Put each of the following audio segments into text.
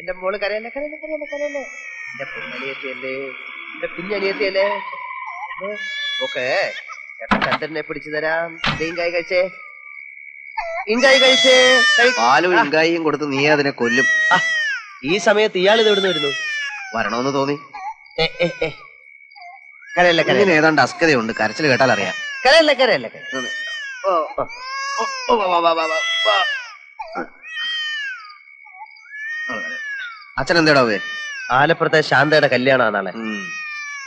എന്റെ മോള് കരയല്ലേ കരയല്ലേ കരയല്ലേ കരയല്ലേ. എന്റെ കുഞ്ഞനിയത്തിയല്ലേ, എന്റെ കുഞ്ഞനിയത്തിയല്ലേ. ഓക്കെ ചന്ദ്രനെ പിടിച്ചു തരാം. ഇങ്കായി കഴിച്ചേ, ഇങ്കായി കഴിച്ചേ. പാലും ഇങ്കായിയും കൊടുത്ത് നീ അതിനെ കൊല്ലും. ഈ സമയത്ത് ഇയാൾ ഇത് എവിടുന്ന് വരുന്നു? വരണോന്ന് തോന്നി. കരയല്ലേ കരയില്ല, ഏതാണ്ട് അസ്കതയുണ്ട്. കരച്ചിൽ കേട്ടാൽ അറിയാം. കരയല്ലേ കരയല്ലേ. അച്ഛൻ എന്താടാ പോയെ? ആലപ്പുറത്തെ ശാന്തയുടെ കല്യാണമാണ് നാളെ.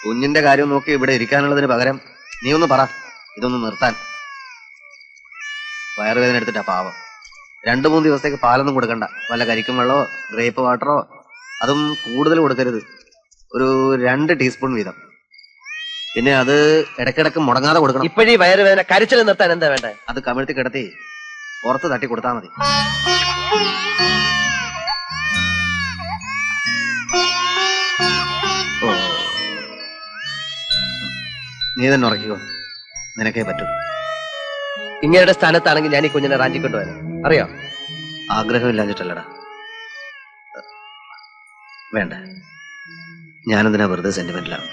കുഞ്ഞിന്റെ കാര്യം നോക്കി ഇവിടെ ഇരിക്കാനുള്ളതിന് പകരം നീ ഒന്ന് പറ ഇതൊന്ന് നിർത്താൻ. വയറുവേദന എടുത്തിട്ടാ പാവം. 2-3 ദിവസത്തേക്ക് പാലൊന്നും കൊടുക്കണ്ട. വല്ല കരിക്കും വെള്ളമോ ഗ്രേപ്പ് വാട്ടറോ, അതും കൂടുതൽ കൊടുക്കരുത്. ഒരു 2 ടീസ്പൂൺ വീതം. പിന്നെ അത് ഇടയ്ക്കിടയ്ക്ക് മുടങ്ങാതെ കൊടുക്കണം. ഇപ്പോഴീ വയറുവേദന കരച്ചിൽ നിർത്താൻ എന്താ വേണ്ടേ? അത് കമിഴ്ത്തി കിടത്തി പുറത്ത് തട്ടി കൊടുത്താൽ മതി. നീ തന്നെ ഉറക്കിക്കോ, നിനക്കേ പറ്റൂ. ഇങ്ങയുടെ സ്ഥാനത്താണെങ്കിൽ ഞാൻ ഈ കുഞ്ഞിനെ റാഞ്ചിക്കൊണ്ടുപോകാൻ അറിയോ? ആഗ്രഹമില്ലാഞ്ഞിട്ടല്ലടാ. വേണ്ട, ഞാനെന്തിനാ വെറുതെ സെന്റിമെന്റിലാണ്.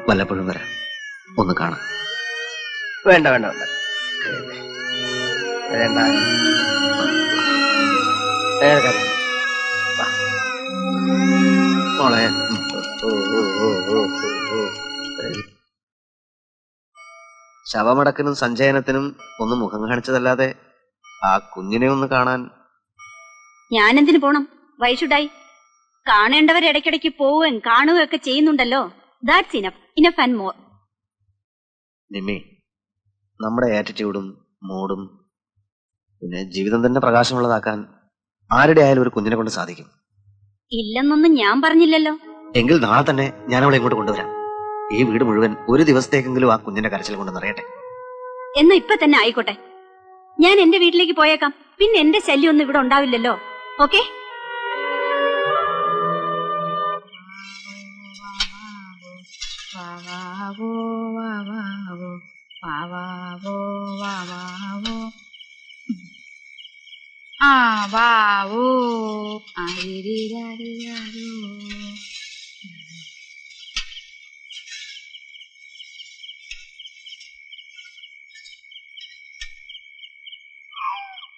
വല്ലപ്പോഴും വരാം, ഒന്ന് കാണാം. വേണ്ട വേണ്ട വേണ്ട വേണ്ട. മോളെ, ശവമടക്കിനും സഞ്ചയനത്തിനും ഒന്ന് മുഖം കാണിച്ചതല്ലാതെ ആ കുഞ്ഞിനെ ഒന്ന് കാണാൻ ഞാനെന്തിനു പോണം? വൈഷുഡായി കാണേണ്ടവർ ഇടയ്ക്കിടയ്ക്ക് പോവുകയും കാണുകയും ഒക്കെ ചെയ്യുന്നുണ്ടല്ലോ. That's enough, enough and more. Nimmi, നമ്മുടെ ആറ്റിറ്റ്യൂഡും മൂഡും പിന്നെ ജീവിതം തന്നെ പ്രകാശമുള്ളതാക്കാൻ ആരുടെ ആയാലും ഒരു കുഞ്ഞിനെ കൊണ്ട് സാധിക്കും. ഇല്ലെന്നൊന്നും ഞാൻ പറഞ്ഞില്ലല്ലോ. എങ്കിൽ നാളെ തന്നെ ഞാൻ അവളെ ഇങ്ങോട്ട് കൊണ്ടുവരാം. ഈ വീട് മുഴുവൻ ഒരു ദിവസത്തേക്കെങ്കിലും ആ കുഞ്ഞിന്റെ കരച്ചിൽ കൊണ്ട് നിറയട്ടെ. എന്നാ ഇപ്പൊ തന്നെ ആയിക്കോട്ടെ. ഞാൻ എന്റെ വീട്ടിലേക്ക് പോയേക്കാം. പിന്നെ എന്റെ ശല്യം ഒന്നും ഇവിടെ ഉണ്ടാവില്ലല്ലോ. ഓക്കെ?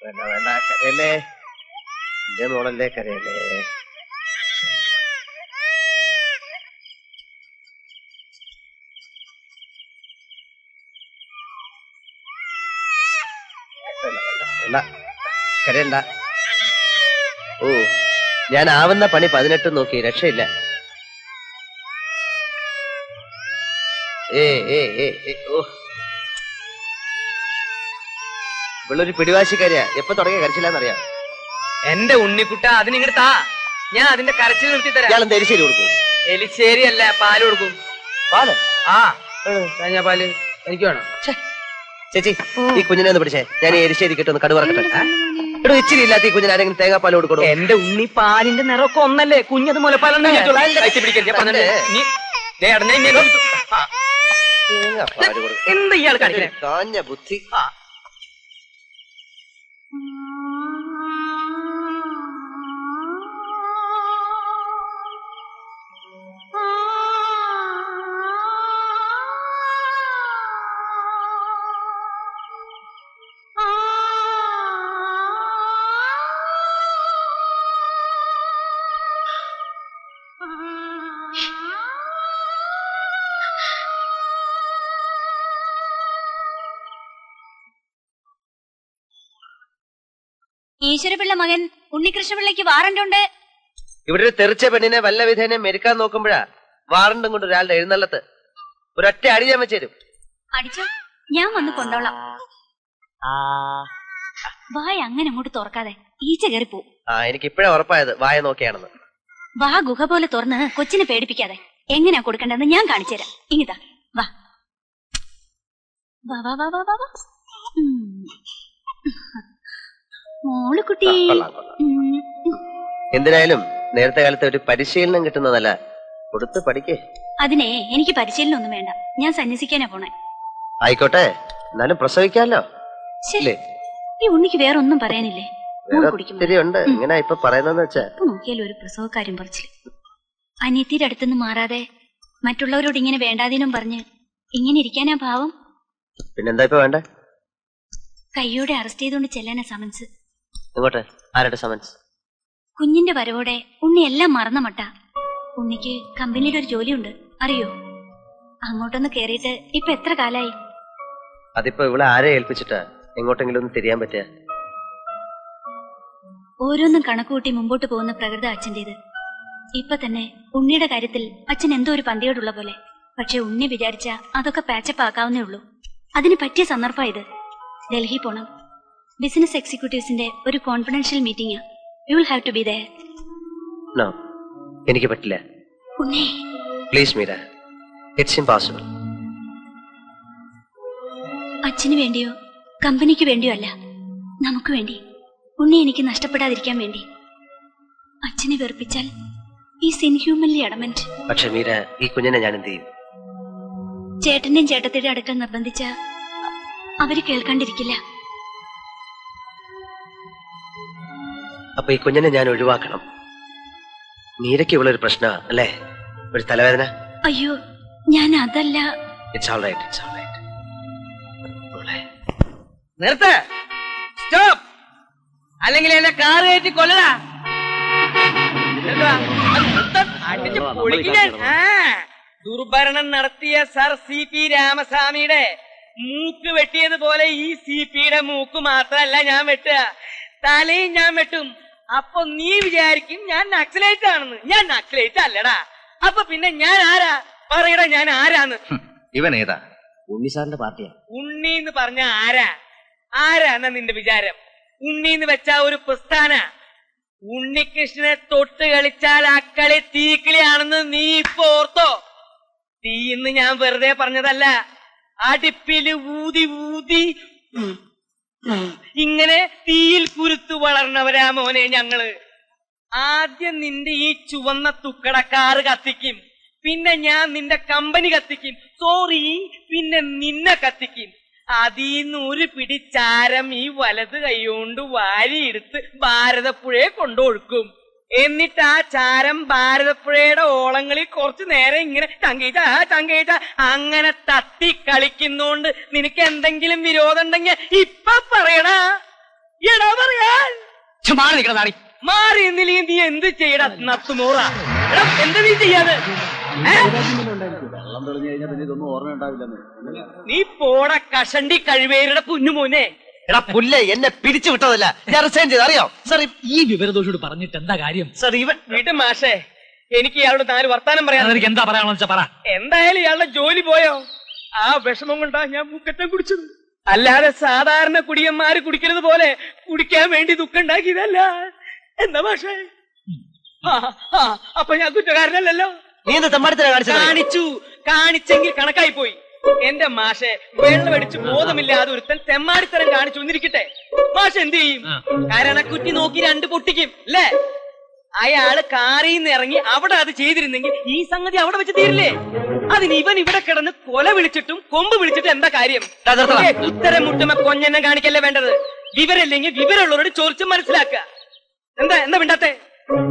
വേണ്ട വേണ്ട കരയല്ലേ, എന്റെ മോളല്ലേ കരയല്ലേ. കരയണ്ട. ഓ, ഞാൻ ആവുന്ന പണി 18 നോക്കി, രക്ഷയില്ല. ഇവളൊരു പിടിവാശിക്കാരിയാ. എപ്പൊ തുടങ്ങിയ കരച്ചില്ലാന്നറിയാം. എന്റെ ഉണ്ണിക്കുട്ട, അതിനിങ്ങോട്ട് താ, ഞാൻ അതിന്റെ കരച്ചിൽ നിർത്തി തരാം. ഇയാൾ എരിശ്ശേരി കൊടുക്കും? എലിശ്ശേരി അല്ല, പാല് കൊടുക്കും. പാല്? ആ, തേങ്ങാ പാല് എനിക്ക് വേണം. ചേച്ചി, ഈ കുഞ്ഞിനെ ഒന്ന് പിടിച്ചേ. ഞാൻ ഈ എരിശ്ശേരി കിട്ടും കടുവറക്കട്ടെ. ഇവിടെ ഇച്ചിരി ഇല്ലാത്ത ഈ കുഞ്ഞിന് ആരെങ്കിലും തേങ്ങാപ്പാൽ കൊടുക്കണോ? എന്റെ ഉണ്ണി പാലിന്റെ നിറമൊക്കെ ഒന്നല്ലേ, കുഞ്ഞത് മുലപ്പാലൊന്നും എന്താ ഇയാൾ കാണിക്കണേ? കാഞ്ഞ ബുദ്ധി. ഈശ്വരപിള്ള മകൻ ഉണ്ണികൃഷ്ണപിള്ളയ്ക്ക് വാറണ്ടുണ്ട്. ഇവിടെ ഒരു തെറിച്ച പെണ്ണിനെ വല്ല വിധേനെ മെരുക്കാൻ നോക്കുമ്പോഴാ വാറണ്ടും കൊണ്ട് ഒരാളുടെ എഴുന്നള്ളത്ത്. ഒരൊറ്റ അടി ഞാൻ വെച്ചേരും. അടിച്ചോ, ഞാൻ വന്ന് കൊണ്ടോളാം. വായ അങ്ങനെ അങ്ങോട്ട് തുറക്കാതെ, ഈച്ച കയറിപ്പോ. എനിക്ക് ഇപ്പഴാ ഉറപ്പായത് വായ നോക്കിയാണെന്ന്. വാ ഗുഹ പോലെ തുറന്ന് കൊച്ചിനെ പേടിപ്പിക്കാതെ. എങ്ങനെയാ കൊടുക്കേണ്ടതെന്ന് ഞാൻ കാണിച്ചുതരാം. ഇങ്ങിതാ വാ വാ വാ വാ വാ വാ. മോള് കുട്ടി. എന്തിനായാലും നേരത്തെ കാലത്ത് ഒരു പരിശീലനം കിട്ടുന്നതല്ല, കൊടുത്ത് പഠിക്കേ. അതിനെ എനിക്ക് പരിശീലനം ഒന്നും വേണ്ട. ഞാൻ സന്യസിക്കാനാ പോണേ. ആയിക്കോട്ടെ, എന്നാലും പ്രസവിക്കാമല്ലോ. ശരി, ഈ ഉണ്ണിക്ക് വേറെ ഒന്നും പറയാനില്ലേ? വേറെ ഒത്തിരി ഉണ്ട്. ഇങ്ങനെ ഇപ്പൊ പറയുന്നതെന്ന് വെച്ചാ ഇപ്പൊ നോക്കിയാലും ഒരു പ്രസവക്കാര്യം പറിച്ചില്ല. അനിയത്തിയുടെ അടുത്തുനിന്ന് മാറാതെ മറ്റുള്ളവരോട് ഇങ്ങനെ വേണ്ടാതിനും പറഞ്ഞ് ഇങ്ങനെ ഇരിക്കാനാ ഭാവം. പിന്നെന്താ ഇപ്പൊ വേണ്ടേ? കയ്യോടെ അറസ്റ്റ് ചെയ്തുകൊണ്ട് ചെല്ലാനാ സമൻസ്. ഇങ്ങോട്ടെ. ആരുടെ സമൻസ്? കുഞ്ഞിന്റെ വരവോടെ ഉണ്ണി എല്ലാം മറന്ന മട്ട. ഉണ്ണിക്ക് കമ്പനിയിൽ ഒരു ജോലിയുണ്ട്, അറിയോ? അങ്ങോട്ടൊന്ന് കേറിയിട്ട് ഇപ്പൊ എത്ര കാലായി? അതിപ്പോ ഇവിടെ ആരെ ഏൽപ്പിച്ചിട്ടാ എങ്ങോട്ടെങ്കിലും ഒന്ന് തിരിയാൻ പറ്റിയ? ഓരോന്നും കണക്കുകൂട്ടി മുമ്പോട്ട് പോകുന്ന പ്രകൃത അച്ഛൻ്റെത്. ഇപ്പൊ തന്നെ ഉണ്ണിയുടെ കാര്യത്തിൽ അച്ഛൻ എന്തോ ഒരു പന്തിയോടുള്ള പോലെ. പക്ഷെ ഉണ്ണി വിചാരിച്ച അതൊക്കെ പാച്ചപ്പ് ആക്കാവുന്നേ ഉള്ളൂ. അതിന് പറ്റിയ സന്ദർഭം ഇത്. ഡൽഹി പോണം. ബിസിനസ് എക്സിക്യൂട്ടീവ്സിന്റെ ഒരു കോൺഫിഡൻഷ്യൽ മീറ്റിംഗാ. You will have to be there. No, എനിക്ക് പറ്റില്ല. Unni please Meera, it's impossible. അച്ഛന് വേണ്ടിയോ കമ്പനിക്ക് വേണ്ടിയോ അല്ല, നമുക്ക് വേണ്ടി. ഉണ്ണി എനിക്ക് നഷ്ടപ്പെടാതിരിക്കാൻ വേണ്ടി. അച്ഛനെ വെറുപ്പിച്ചാൽ ഈസ് ഇൻഹ്യൂമൻലി അഡമന്റ്. പക്ഷെ മീര, ഈ കുഞ്ഞിനെ ഞാൻ എന്ത് ചെയ്യും? ചേട്ടന്റെയും ചേട്ടത്തിന്റെ അടുക്കൽ നിർബന്ധിച്ച അവര് കേൾക്കാണ്ടിരിക്കില്ല. അപ്പൊ ഈ കുഞ്ഞിനെ ഞാൻ ഒഴിവാക്കണം. മീരയ്ക്ക് ഇവളൊരു പ്രശ്ന അല്ലേ? ഒരു തലവേദന? അയ്യോ, ഞാൻ അതല്ല. It's all right, it's all right. നിർത്ത, സ്റ്റോപ്പ്, അല്ലെങ്കിൽ എന്നെ കാറ് കയറ്റി കൊല്ലടാ. അടിച്ച് പൊളിക്കും ഞാൻ. ദുർഭരണം നടത്തിയ സർ CP രാമസ്വാമിയുടെ മൂക്ക് വെട്ടിയതുപോലെ ഈ CPയുടെ മൂക്ക് മാത്രല്ല ഞാൻ വെട്ടുക, തലയും ഞാൻ വെട്ടും. അപ്പൊ നീ വിചാരിക്കും ഞാൻ നക്സലൈറ്റ് ആണെന്ന്. ഞാൻ നക്സലൈറ്റ് അല്ലടാ. അപ്പൊ പിന്നെ ഞാൻ ആരാ? പറയടാ, ഞാൻ ആരാന്ന്. ഇവൻ ഏതാ? ഉണ്ണി സാറിന്റെ പാർട്ടിയാ. ഉണ്ണി എന്ന് പറഞ്ഞ ആരാ? ആരാന്നാ നിന്റെ വിചാരം? ഉണ്ണിന്ന് വെച്ചാ ഒരു പ്രസ്ഥാന. ഉണ്ണികൃഷ്ണനെ തൊട്ട് കളിച്ചാൽ അക്കളി തീക്കിളിയാണെന്ന് നീ ഇപ്പൊ ഓർത്തോ? തീന്ന് ഞാൻ വെറുതെ പറഞ്ഞതല്ല. അടുപ്പില് ഊതി ഊതി ഇങ്ങനെ തീയിൽ കുരുത്തു വളർന്നവരാ മോനെ ഞങ്ങള്. ആദ്യം നിന്റെ ഈ ചുവന്ന തുക്കടക്കാറ് കത്തിക്കും, പിന്നെ ഞാൻ നിന്റെ കമ്പനി കത്തിക്കും. സോറി, പിന്നെ നിന്നെ കത്തിക്കും. അതീന്ന് ഒരു പിടി ചാരം ഈ വലത് കൈകൊണ്ട് വാരിയെടുത്ത് ഭാരതപ്പുഴയെ കൊണ്ടൊഴുക്കും. എന്നിട്ട് ആ ചാരം ഭാരതപ്പുഴയുടെ ഓളങ്ങളിൽ കുറച്ചു നേരം ഇങ്ങനെ ചങ്കേച്ച അങ്ങനെ തട്ടി കളിക്കുന്നോണ്ട് നിനക്ക് എന്തെങ്കിലും വിരോധം ഉണ്ടെങ്കിൽ ഇപ്പൊ പറയടാ. എടാ പറയാൻ മാറി എന്നില്ലെങ്കിൽ നീ എന്ത് ചെയ്യടാ നത്തുമോറ? എടാ, എന്താ നീ ചെയ്യാതെ? നീ പോട കഷണ്ടി കഴിവേരുടെ പുന്നുമോനെ. എടാ പുല്ലേ, എന്നെ പിരിച്ചു വിട്ടതല്ല, ഞാൻ റിസൈൻ ചെയ്ത്, അറിയോ സാർ? ഈ വിവരദോഷോട് പറഞ്ഞിട്ട് എന്താ കാര്യം? സാർ ഇവൻ വീട്ടു മാഷേ, എനിക്ക് ഇയാളോട് 4 വർത്താനം പറയാം. എനിക്ക് എന്താ പറയാണെന്ന് വെച്ചാ പറ. എന്തായാലും ഇയാളുടെ ജോലി പോയോ? ആ വിഷമം കൊണ്ടാ ഞാൻ മുക്കറ്റം കുടിച്ചത്. അല്ലാതെ സാധാരണ കുടിയന്മാര് കുടിക്കുന്നത് പോലെ കുടിക്കാൻ വേണ്ടി ദുഃഖം ഉണ്ടാക്കിയതല്ല. എന്താ മാഷേ? അപ്പൊ ഞാൻ കുറ്റക്കാരനല്ലല്ലോ. നീ എന്ത് തെമ്മാടിത്തരാ കാണിച്ചത്? കാണിച്ചെങ്കിൽ കണക്കായി പോയി. എന്റെ മാഷെ, വെള്ളമടിച്ച് ബോധമില്ലാതെ ഒരുത്തൻ തെമ്മാടിത്തരം കാണിച്ചു വന്നിരിക്കട്ടെ, മാഷ എന്ത് ചെയ്യും? കരണക്കുറ്റി നോക്കി 2 പൊട്ടിക്കും അല്ലേ? അയാള് കാറിന്ന് ഇറങ്ങി അവിടെ അത് ചെയ്തിരുന്നെങ്കിൽ ഈ സംഗതി അവിടെ വെച്ച് തീരില്ലേ? അതിന് ഇവൻ ഇവിടെ കിടന്ന് കൊല വിളിച്ചിട്ടും കൊമ്പ് വിളിച്ചിട്ടും എന്താ കാര്യം? ഉത്തരം മുട്ടുമ്പോ കൊഞ്ഞെന്നെ കാണിക്കല്ലേ വേണ്ടത്. വിവരമില്ലെങ്കിൽ വിവരമുള്ളവരോട് ചോദിച്ച് മനസ്സിലാക്കുക. എന്താ മിണ്ടാത്തെ?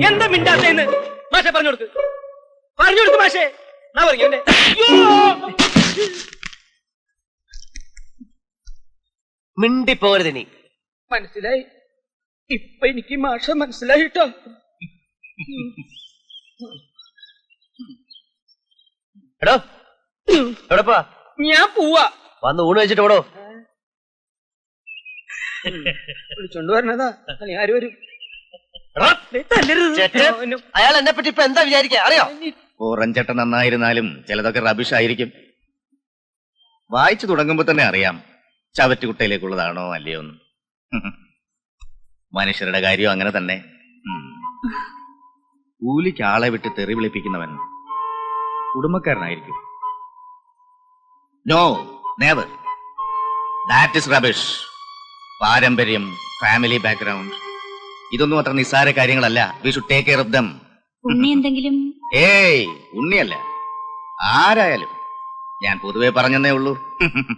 എന്താ മിണ്ടാത്തേന്ന് മാഷെ പറഞ്ഞു കൊടുക്ക് മാഷേ. ഞാൻ പറഞ്ഞു മിണ്ടിപ്പോരുത് നീ. മനസ്സിലായി. ഇപ്പൊ എനിക്ക് മാഷ മനസ്സിലായിട്ടോ. എടോ, എവിടെപ്പാ? ഞാൻ പോവാ. വന്ന് ഊണ് വെച്ചിട്ട് ഓടോ. വിളിച്ചോണ്ട് വരണതാ. ആര് വരും? അയാൾ എന്നെ പറ്റി ഇപ്പൊ എന്താ വിചാരിക്കാ, അറിയോ? ഓറഞ്ചട്ട നന്നായിരുന്നാലും ചിലതൊക്കെ റബിഷ് ആയിരിക്കും. വായിച്ചു തുടങ്ങുമ്പോ തന്നെ അറിയാം ചവറ്റുകുട്ടയിലേക്കുള്ളതാണോ അല്ലയോ എന്ന്. മനുഷ്യരുടെ കാര്യം അങ്ങനെ തന്നെ. കൂലിക്ക് ആളെ വിട്ട് തെറി വിളിപ്പിക്കുന്നവൻ കുടുംബക്കാരനായിരിക്കും. No, never. That is rubbish. പാരമ്പര്യം, ഫാമിലി ബാക്ക്ഗ്രൗണ്ട്, ഇതൊന്നും അത്ര നിസ്സാര കാര്യങ്ങളല്ല. We should take care of them. Unni എന്തെങ്കിലും? ഏയ്, ഉണ്ണിയല്ല, ആരായാലും. ഞാൻ പൊതുവെ പറഞ്ഞെന്നേ ഉള്ളൂ.